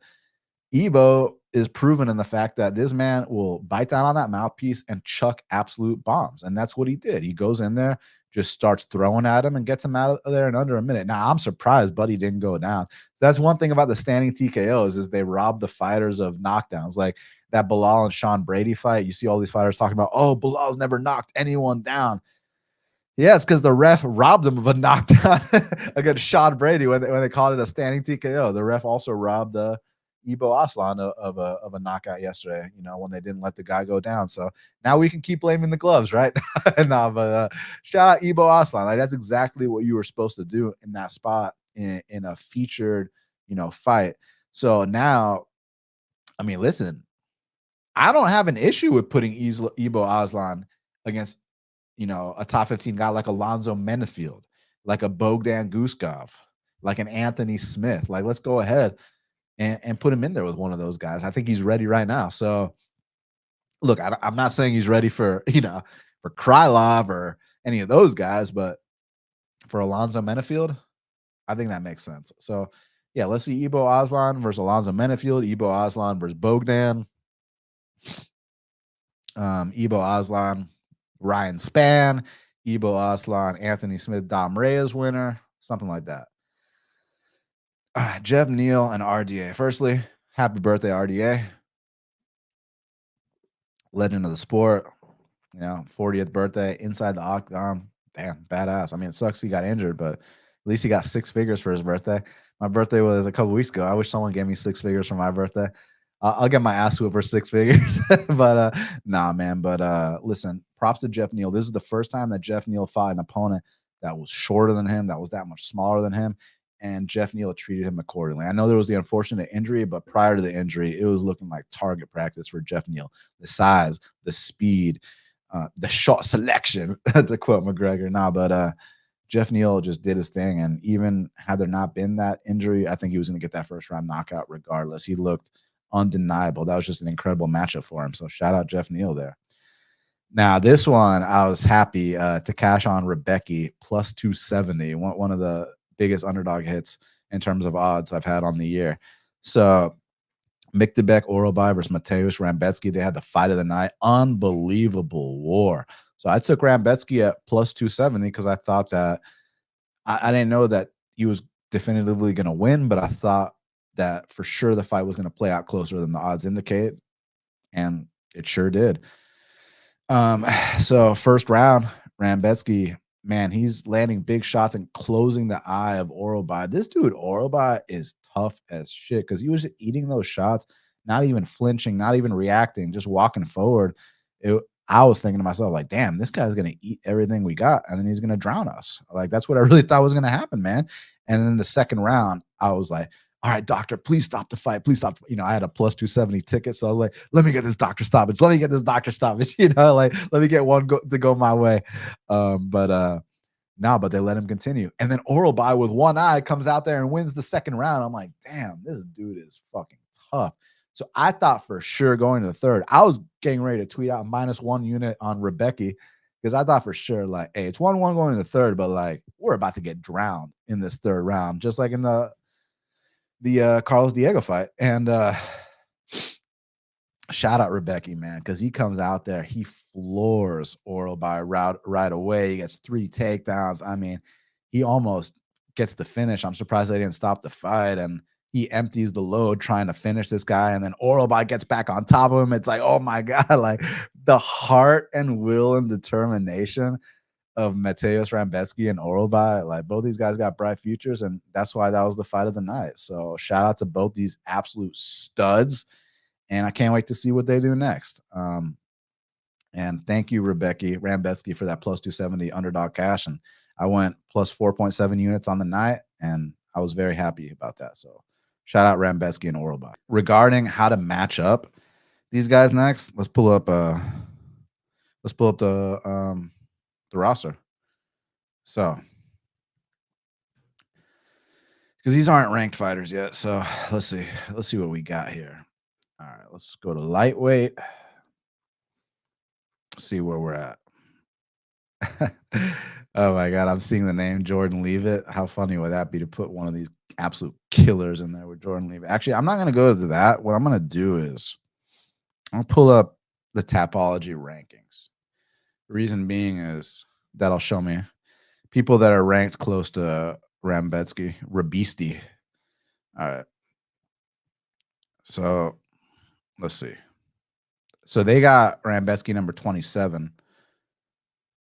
Ibo is proven in the fact that this man will bite down on that mouthpiece and chuck absolute bombs, and that's what he did. He goes in there, just starts throwing at him and gets him out of there in under a minute. Now, I'm surprised Buddy didn't go down. That's one thing about the standing TKOs is they rob the fighters of knockdowns. Like that Bilal and Sean Brady fight, you see all these fighters talking about, oh, Bilal's never knocked anyone down. Yeah, it's because the ref robbed him of a knockdown against Sean Brady when they called it a standing TKO. The ref also robbed Ibo Aslan of a knockout yesterday, when they didn't let the guy go down. So now we can keep blaming the gloves, right? No, but shout out Ibo Aslan. Like, that's exactly what you were supposed to do in that spot in a featured, fight. So now, I mean, listen, I don't have an issue with putting Ibo Aslan against, a top 15 guy like Alonzo Menefield, like a Bogdan Guskov, like an Anthony Smith. Like, let's go ahead and put him in there with one of those guys. I think he's ready right now. So, look, I'm not saying he's ready for, for Krylov or any of those guys, but for Alonzo Menefield, I think that makes sense. So, yeah, let's see Ibo Aslan versus Alonzo Menefield, Ibo Aslan versus Bogdan, Ibo Aslan, Ryan Spann, Ibo Aslan, Anthony Smith, Dom Reyes winner, something like that. Jeff Neal and RDA. Firstly, happy birthday, RDA. Legend of the sport. 40th birthday inside the octagon. Damn, badass. I mean, it sucks he got injured, but at least he got 6 figures for his birthday. My birthday was a couple weeks ago. I wish someone gave me 6 figures for my birthday. I'll get my ass whooped for 6 figures. But nah, man. But listen, props to Jeff Neal. This is the first time that Jeff Neal fought an opponent that was shorter than him, that was that much smaller than him, and Jeff Neal treated him accordingly. I know there was the unfortunate injury, but prior to the injury, it was looking like target practice for Jeff Neal. The size, the speed, the shot selection, to quote McGregor. Nah, but Jeff Neal just did his thing, and even had there not been that injury, I think he was going to get that first round knockout regardless. He looked undeniable. That was just an incredible matchup for him. So shout out Jeff Neal there. Now, this one, I was happy to cash on Rebecky plus 270, one of the biggest underdog hits in terms of odds I've had on the year. So Mikdebek Orobey versus Mateusz Rambetsky, they had the fight of the night. Unbelievable war. So I took Rambetsky at plus 270 because I thought that I didn't know that he was definitively going to win, but I thought that for sure the fight was going to play out closer than the odds indicate, and it sure did. So first round, Rambetsky, man, he's landing big shots and closing the eye of Orobey. This dude, Orobey, is tough as shit because he was eating those shots, not even flinching, not even reacting, just walking forward. I was thinking to myself, like, damn, this guy's gonna eat everything we got, and then he's gonna drown us. Like, that's what I really thought was gonna happen, man. And then the second round, I was like, all right, doctor, please stop the fight. Please stop. You know, I had a plus 270 ticket. So I was like, let me get this doctor stoppage. Let me get this doctor stoppage. You know, like, let me get one to go my way. But but they let him continue. And then Orobey with one eye comes out there and wins the second round. I'm like, damn, this dude is fucking tough. So I thought for sure going to the third, I was getting ready to tweet out -1 unit on Rebecky because I thought for sure, like, hey, it's 1-1 going to the third, but like, we're about to get drowned in this third round, just like in the Carlos Diego fight. And shout out Rebecky, man, because he comes out there, he floors Orobey right away. He gets 3 takedowns. I mean, he almost gets the finish. I'm surprised they didn't stop the fight. And he empties the load trying to finish this guy. And then Orobey gets back on top of him. It's like, oh my God, like the heart and will and determination of Mateusz Rambetsky and Orobey. Like, both these guys got bright futures, and that's why that was the fight of the night. So shout out to both these absolute studs, and I can't wait to see what they do next. And thank you, Rambetsky, for that plus 270 underdog cash. And I went plus 4.7 units on the night, and I was very happy about that. So shout out Rambetsky and Orobey. Regarding how to match up these guys next, let's pull up the roster. So, because these aren't ranked fighters yet. So let's see what we got here. All right, let's go to lightweight. See where we're at. Oh my God, I'm seeing the name Jordan Leavitt. How funny would that be to put one of these absolute killers in there with Jordan Leavitt? Actually, I'm not going to go to that. What I'm going to do is I'll pull up the Tapology rankings. The reason being is that'll show me people that are ranked close to Rambetsky, Rabisti. All right. So let's see. So they got Rambetsky number 27.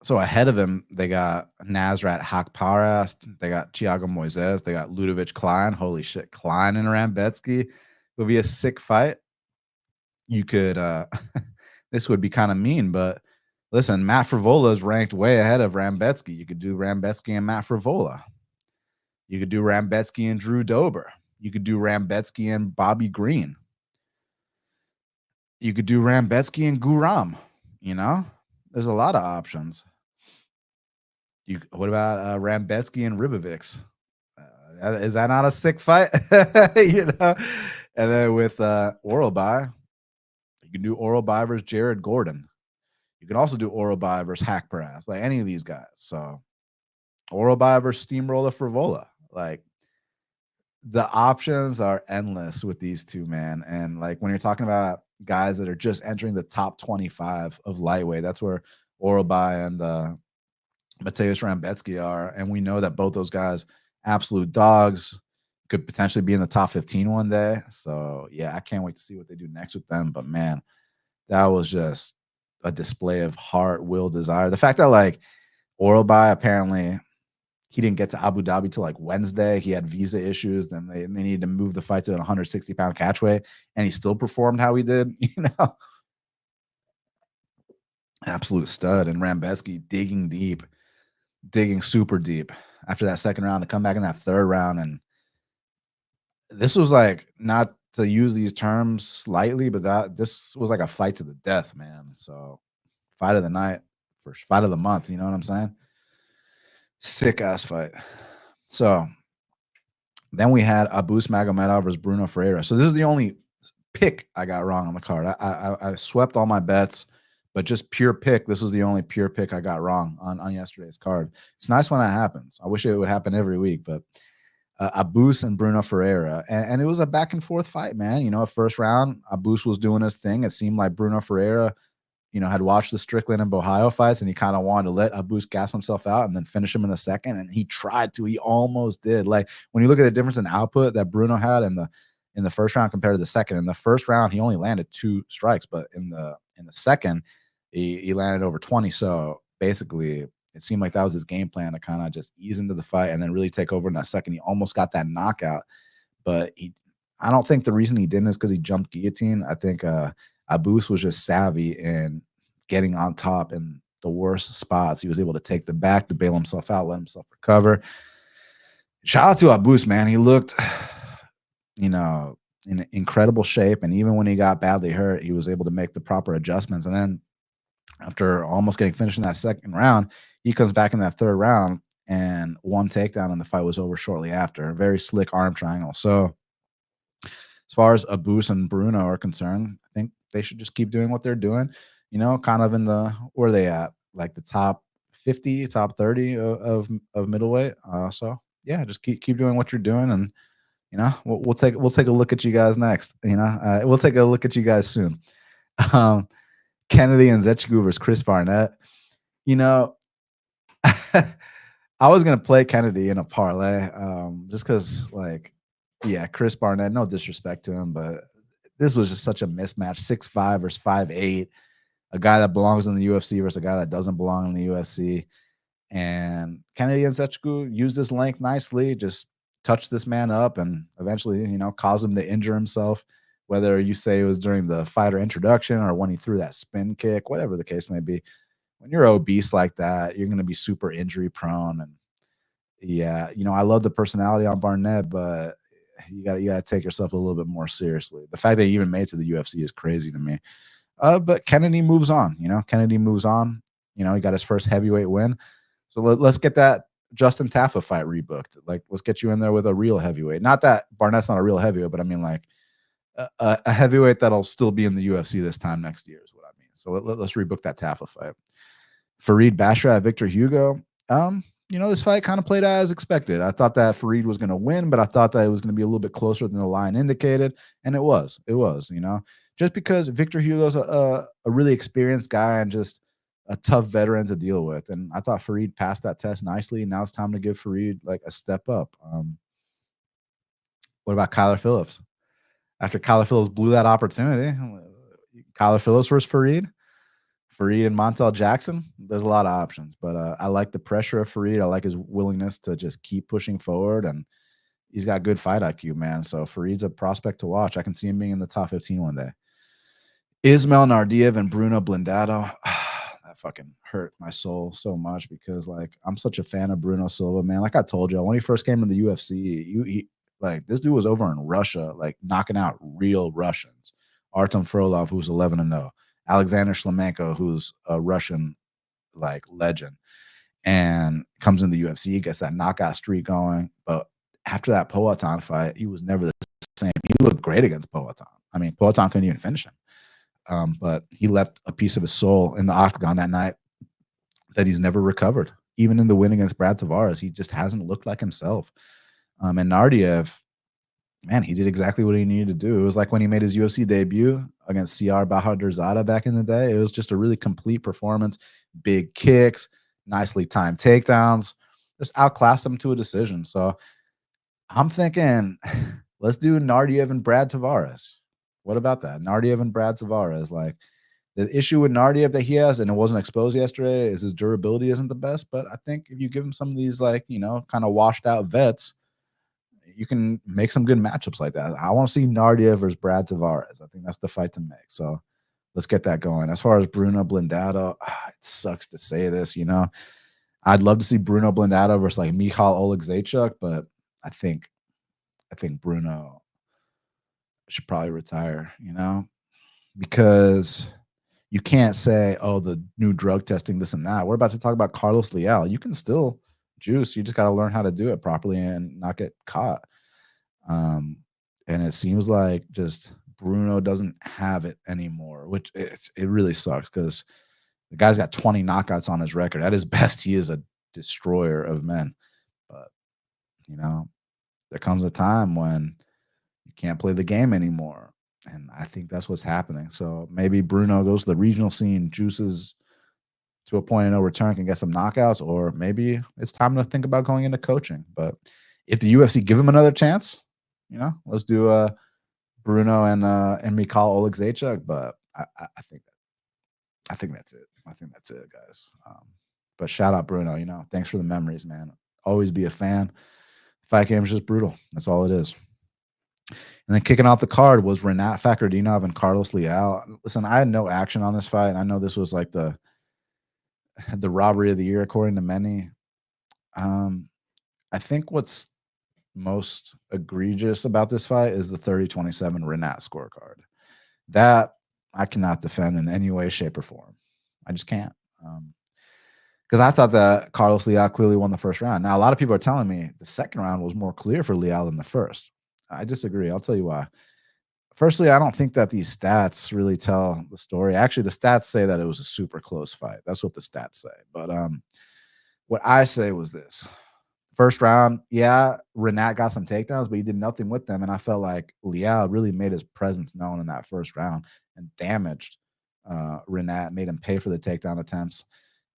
So ahead of him, they got Nasrat Hakparast, they got Thiago Moises, they got Ludovic Klein. Holy shit, Klein and Rambetsky would be a sick fight. You could this would be kind of mean, but listen, Matt Frivola is ranked way ahead of Rambetsky. You could do Rambetsky and Matt Frivola. You could do Rambetsky and Drew Dober. You could do Rambetsky and Bobby Green. You could do Rambetsky and Guram. You know, there's a lot of options. What about Rambetsky and Ribovics? Is that not a sick fight? You know, and then with Orobey, you can do Orobey versus Jared Gordon. You can also do Orobey versus Hakparast, like any of these guys. So Orobey versus Steamroller Frivola. Like, the options are endless with these two, man. And like, when you're talking about guys that are just entering the top 25 of lightweight, that's where Orobey and Mateusz Rambetsky are. And we know that both those guys, absolute dogs, could potentially be in the top 15 one day. So yeah, I can't wait to see what they do next with them. But man, that was just a display of heart, will, desire. The fact that like Orobey, apparently he didn't get to Abu Dhabi till like Wednesday. He had visa issues. Then they needed to move the fight to an 160-pound catchweight, and he still performed how he did. You know, absolute stud. And Rambetsky digging super deep after that second round to come back in that third round. And this was like, not to use these terms slightly, but this was like a fight to the death, man. So fight of the night, first fight of the month. You know what I'm saying? Sick ass fight. So then we had Abus Magomedov versus Bruno Ferreira. So this is the only pick I got wrong on the card. I swept all my bets, but just pure pick. This was the only pure pick I got wrong on yesterday's card. It's nice when that happens. I wish it would happen every week, but Abus and Bruno Ferreira. And it was a back and forth fight, man. You know, at first round, Abus was doing his thing. It seemed like Bruno Ferreira had watched the Strickland and Ohio fights, and he kind of wanted to let Abus gas himself out and then finish him in the second. And he tried to. He almost did. Like when you look at the difference in output that Bruno had in the first round compared to the second. In the first round, he only landed 2 strikes, but in the second, he landed over 20. So basically, it seemed like that was his game plan to kind of just ease into the fight and then really take over in that second. He almost got that knockout, but I don't think the reason he didn't is because he jumped guillotine. I think Abus was just savvy in getting on top in the worst spots. He was able to take the back to bail himself out, let himself recover. Shout out to Abus, man. He looked, in incredible shape. And even when he got badly hurt, he was able to make the proper adjustments. And then after almost getting finished in that second round, he comes back in that third round and one takedown, and the fight was over shortly after. A very slick arm triangle. So as far as Abus and Bruno are concerned, I think they should just keep doing what they're doing, kind of in the, where are they at? Like the top 50, top 30 of middleweight. So yeah, just keep doing what you're doing, and we'll take a look at you guys next. We'll take a look at you guys soon. Kennedy and Zechigou versus Chris Barnett. I was gonna play Kennedy in a parlay, just because, like, yeah, Chris Barnett. No disrespect to him, but this was just such a mismatch. 6'5" versus 5'8", a guy that belongs in the UFC versus a guy that doesn't belong in the UFC. And Kennedy and Zechigou used his length nicely, just touched this man up, and eventually, caused him to injure himself. Whether you say it was during the fighter introduction or when he threw that spin kick, whatever the case may be. When you're obese like that, you're going to be super injury prone. And yeah, I love the personality on Barnett, but you got to take yourself a little bit more seriously. The fact that he even made it to the UFC is crazy to me. But Kennedy moves on. Kennedy moves on. He got his first heavyweight win. So let's get that Justin Taffa fight rebooked. Like, let's get you in there with a real heavyweight. Not that Barnett's not a real heavyweight, but I mean, like, a heavyweight that'll still be in the UFC this time next year is what I mean. So let's rebook that Taffa fight. Fareed Basharat, Victor Hugo. This fight kind of played out as expected. I thought that Fareed was going to win, but I thought that it was going to be a little bit closer than the line indicated, and it was. Just because Victor Hugo's a really experienced guy and just a tough veteran to deal with, and I thought Fareed passed that test nicely. Now it's time to give Fareed like a step up. What about Kyler Phillips? After Kyler Phillips blew that opportunity, Kyler Phillips versus Fareed and Montel Jackson. There's a lot of options, but I like the pressure of Fareed. I like his willingness to just keep pushing forward, and he's got good fight IQ, man. So Fareed's a prospect to watch. I can see him being in the top 15 one day. Ismail Nardiev and Bruno Blindado. That fucking hurt my soul so much because, like, I'm such a fan of Bruno Silva, man. Like I told you, when he first came in the UFC, like, this dude was over in Russia, like, knocking out real Russians. Artem Frolov, who's 11-0. Alexander Shlemenko, who's a Russian, like, legend. And comes in the UFC, gets that knockout streak going. But after that Poatan fight, he was never the same. He looked great against Poatan. I mean, Poatan couldn't even finish him. But he left a piece of his soul in the octagon that night that he's never recovered. Even in the win against Brad Tavares, he just hasn't looked like himself. And Nardiev, man, he did exactly what he needed to do. It was like when he made his UFC debut against CR Bahadurzada back in the day. It was just a really complete performance. Big kicks, nicely timed takedowns, just outclassed him to a decision. So I'm thinking, let's do Nardiev and Brad Tavares. What about that? Nardiev and Brad Tavares. Like, the issue with Nardiev that he has, and it wasn't exposed yesterday, is his durability isn't the best. But I think if you give him some of these, like, kind of washed out vets, you can make some good matchups like that. I want to see Nardiev versus Brad Tavares. I think that's the fight to make. So let's get that going. As far as Bruno Blindado, it sucks to say this, I'd love to see Bruno Blindado versus like Michal Oleksiejczuk, but I think Bruno should probably retire, because you can't say, oh, the new drug testing, this and that. We're about to talk about Carlos Leal. You can still juice. You just got to learn how to do it properly and not get caught. And it seems like just Bruno doesn't have it anymore, which it really sucks because the guy's got 20 knockouts on his record. At his best, he is a destroyer of men. But, there comes a time when you can't play the game anymore. And I think that's what's happening. So maybe Bruno goes to the regional scene, juices to a point of no return, can get some knockouts, or maybe it's time to think about going into coaching. But if the UFC give him another chance, let's do Bruno and Mikhail Oleksiejczuk. But I think that's it. I think that's it, guys. But shout out Bruno. Thanks for the memories, man. Always be a fan. Fight game is just brutal. That's all it is. And then kicking off the card was Rinat Fakhretdinov and Carlos Leal. Listen, I had no action on this fight, and I know this was like the robbery of the year, according to many. I think what's most egregious about this fight is the 30-27 Rinat scorecard. That I cannot defend in any way, shape, or form. I just can't. Because I thought that Carlos Leal clearly won the first round. Now, a lot of people are telling me the second round was more clear for Leal than the first. I disagree. I'll tell you why. Firstly, I don't think that these stats really tell the story. Actually, the stats say that it was a super close fight. That's what the stats say. But what I say was this. First round, yeah, Rinat got some takedowns, but he did nothing with them. And I felt like Leal really made his presence known in that first round and damaged Rinat, made him pay for the takedown attempts.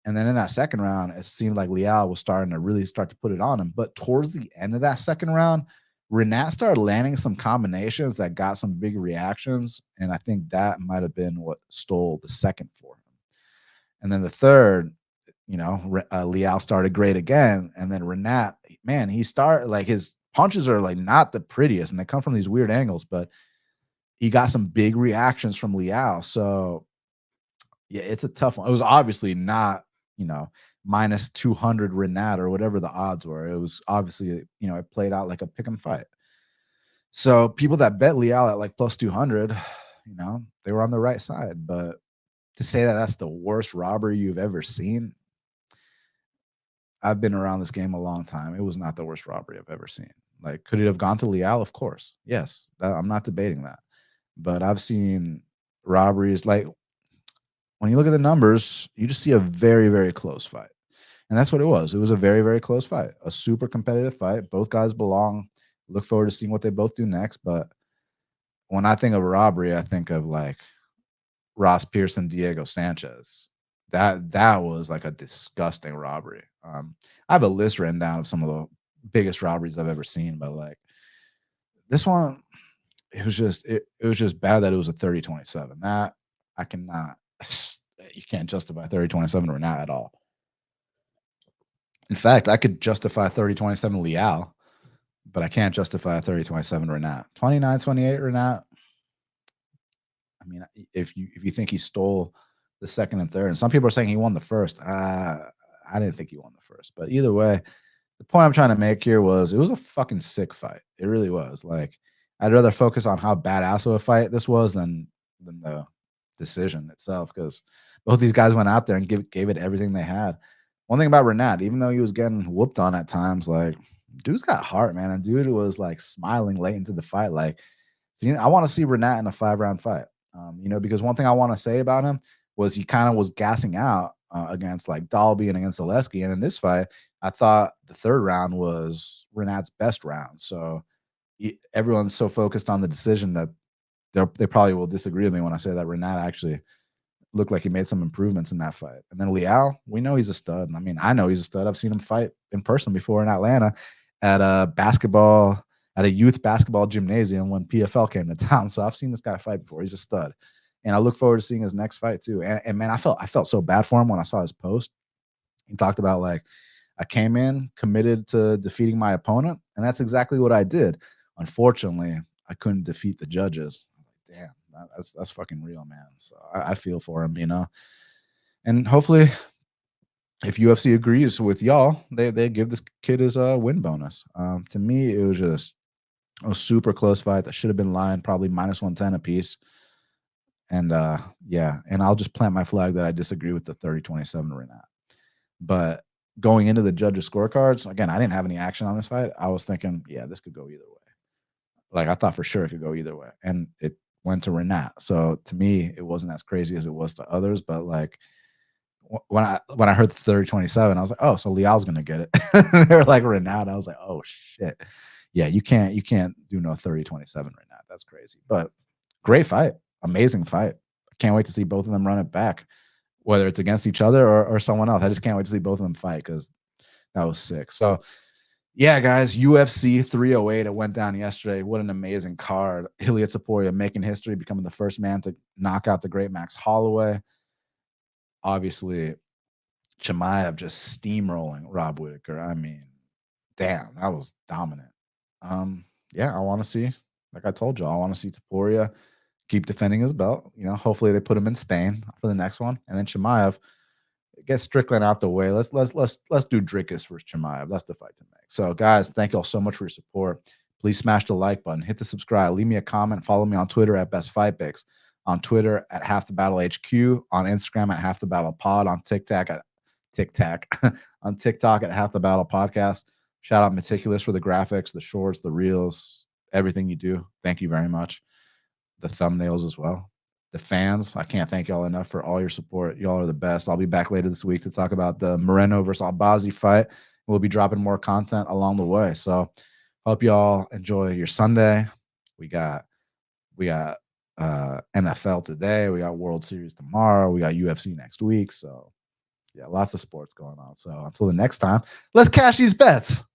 And then in that second round, it seemed like Leal was starting to really start to put it on him. But towards the end of that second round, Rinat started landing some combinations that got some big reactions. And I think that might have been what stole the second for him. And then the third, Leal started great again. And then Rinat, man, he started like his punches are like not the prettiest and they come from these weird angles, but he got some big reactions from Leal. So yeah, it's a tough one. It was obviously not, minus 200 Rinat or whatever the odds were. It was obviously, it played out like a pick'em fight. So people that bet Leal at like plus 200, they were on the right side. But to say that that's the worst robbery you've ever seen, I've been around this game a long time. It was not the worst robbery I've ever seen. Like, could it have gone to Leal? Of course. Yes. I'm not debating that. But I've seen robberies like when you look at the numbers, you just see a very, very close fight. And that's what it was. It was a very, very close fight, a super competitive fight. Both guys belong. Look forward to seeing what they both do next. But when I think of robbery, I think of like Ross Pearson, Diego Sanchez. That was like a disgusting robbery. I have a list written down of some of the biggest robberies I've ever seen, but like this one, it was just bad that it was a 30-27. That I cannot, you can't justify 30-27 or not at all. In fact, I could justify 30-27 Leal, but I can't justify 30-27 Rinat. 29-28 Rinat. I mean, if you think he stole the second and third, and some people are saying he won the first, I didn't think he won the first. But either way, the point I'm trying to make here was it was a fucking sick fight. It really was. Like, I'd rather focus on how badass of a fight this was than the decision itself, because both these guys went out there and gave it everything they had. One thing about Rinat, even though he was getting whooped on at times, like, dude's got heart, man. And dude was like smiling late into the fight. Like, I want to see Rinat in a 5-round fight. Because one thing I want to say about him was he kind of was gassing out against like Dalby and against Zaleski. And in this fight, I thought the third round was Rinat's best round. So everyone's so focused on the decision that they probably will disagree with me when I say that Rinat actually looked like he made some improvements in that fight. And then Leal, we know he's a stud. I mean, I know he's a stud. I've seen him fight in person before in Atlanta at a youth basketball gymnasium when PFL came to town. So I've seen this guy fight before. He's a stud. And I look forward to seeing his next fight too. And man, I felt so bad for him when I saw his post. He talked about like, I came in committed to defeating my opponent, and that's exactly what I did. Unfortunately, I couldn't defeat the judges. Damn, that's fucking real, man. So I feel for him, and hopefully if UFC agrees with y'all, they give this kid his win bonus. To me, it was just a super close fight that should have been lined probably minus 110 apiece. And yeah, and I'll just plant my flag that I disagree with the 30-27 Rinat. But going into the judges' scorecards, again, I didn't have any action on this fight. I was thinking, yeah, this could go either way. Like, I thought for sure it could go either way. And it went to Rinat. So to me, it wasn't as crazy as it was to others. But like when I heard the 30-27, I was like, oh, so Leal's gonna get it. They were like Rinat. I was like, oh shit. Yeah, you can't do no 30-27 Rinat. That's crazy. But great fight, amazing fight. I can't wait to see both of them run it back, whether it's against each other or someone else. I just can't wait to see both of them fight because that was sick. So yeah, guys, UFC 308. It went down yesterday. What an amazing card. Ilia Topuria making history, becoming the first man to knock out the great Max Holloway. Obviously, Chimaev just steamrolling Rob Whittaker. I mean, damn, that was dominant. Yeah, I want to see, like I told you, I want to see Topuria keep defending his belt. You know, hopefully they put him in Spain for the next one, and then Chimaev get Strickland out the way. Let's do Drickus versus Chimaev. That's the fight to make. So, guys, thank you all so much for your support. Please smash the like button, hit the subscribe, leave me a comment, follow me on Twitter at Best Fight Picks, on Twitter at Half the Battle HQ, on Instagram at Half the Battle Pod, on TikTok at on TikTok at Half the Battle Podcast. Shout out Meticulous for the graphics, the shorts, the reels, everything you do. Thank you very much. The thumbnails as well. The fans, I can't thank y'all enough for all your support. Y'all are the best. I'll be back later this week to talk about the Moreno versus Albazi fight. We'll be dropping more content along the way. So hope y'all enjoy your Sunday. We got NFL today. We got World Series tomorrow. We got UFC next week. So yeah, lots of sports going on. So until the next time, let's cash these bets.